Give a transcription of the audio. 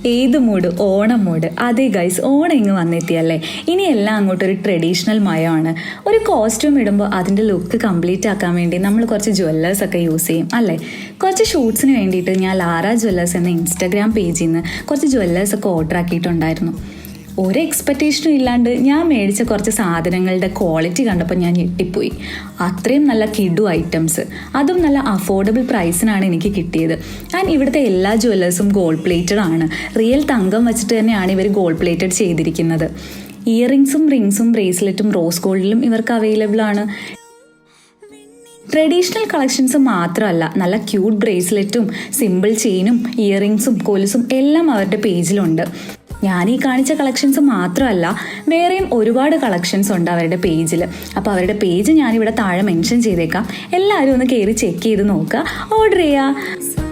ഏത് mood? Onam mood. അതെ guys, Onam ഇങ്ങ് വന്നെത്തിയല്ലേ. ഇനി എല്ലാം അങ്ങോട്ടൊരു ട്രഡീഷണൽ മയമാണ്. ഒരു കോസ്റ്റ്യൂം ഇടുമ്പോൾ അതിൻ്റെ ലുക്ക് കംപ്ലീറ്റ് ആക്കാൻ വേണ്ടി നമ്മൾ കുറച്ച് ജ്വല്ലേഴ്സ് ഒക്കെ യൂസ് ചെയ്യും അല്ലേ. കുറച്ച് ഷൂട്ട്സിന് വേണ്ടിയിട്ട് ഞാൻ ലാറ ജ്വല്ലേഴ്സ് എന്ന ഇൻസ്റ്റാഗ്രാം പേജിൽ നിന്ന് കുറച്ച് ജ്വല്ലേഴ്സ് ഒക്കെ ഓർഡർ ആക്കിയിട്ടുണ്ടായിരുന്നു. ഒരു എക്സ്പെക്റ്റേഷനും ഇല്ലാണ്ട് ഞാൻ മേടിച്ച കുറച്ച് സാധനങ്ങളുടെ ക്വാളിറ്റി കണ്ടപ്പോൾ ഞാൻ ഞെട്ടിപ്പോയി. അത്രയും നല്ല കിഡു ഐറ്റംസ്, അതും നല്ല അഫോർഡബിൾ പ്രൈസിനാണ് എനിക്ക് കിട്ടിയത്. ആൻഡ് ഇവിടുത്തെ എല്ലാ ജ്വല്ലേഴ്സും ഗോൾഡ് പ്ലേറ്റഡ് ആണ്. റിയൽ തങ്കം വെച്ചിട്ട് തന്നെയാണ് ഇവർ ഗോൾഡ് പ്ലേറ്റഡ് ചെയ്തിരിക്കുന്നത്. ഇയറിങ്സും റിങ്സും ബ്രേസ്ലെറ്റും റോസ് ഗോൾഡിലും ഇവർക്ക് അവൈലബിൾ ആണ്. ട്രഡീഷണൽ കളക്ഷൻസ് മാത്രമല്ല, നല്ല ക്യൂട്ട് ബ്രേസ്ലെറ്റും സിമ്പിൾ ചെയിനും ഇയറിങ്സും കൊലുസും എല്ലാം അവരുടെ പേജിലുണ്ട്. ഞാൻ ഈ കാണിച്ച കളക്ഷൻസ് മാത്രമല്ല, വേറെയും ഒരുപാട് കളക്ഷൻസ് ഉണ്ട് അവരുടെ പേജിൽ. അപ്പോൾ അവരുടെ പേജ് ഞാനിവിടെ താഴെ മെൻഷൻ ചെയ്തേക്കാം. എല്ലാവരും ഒന്ന് കയറി ചെക്ക് ചെയ്ത് നോക്കുക, ഓർഡർ ചെയ്യുക.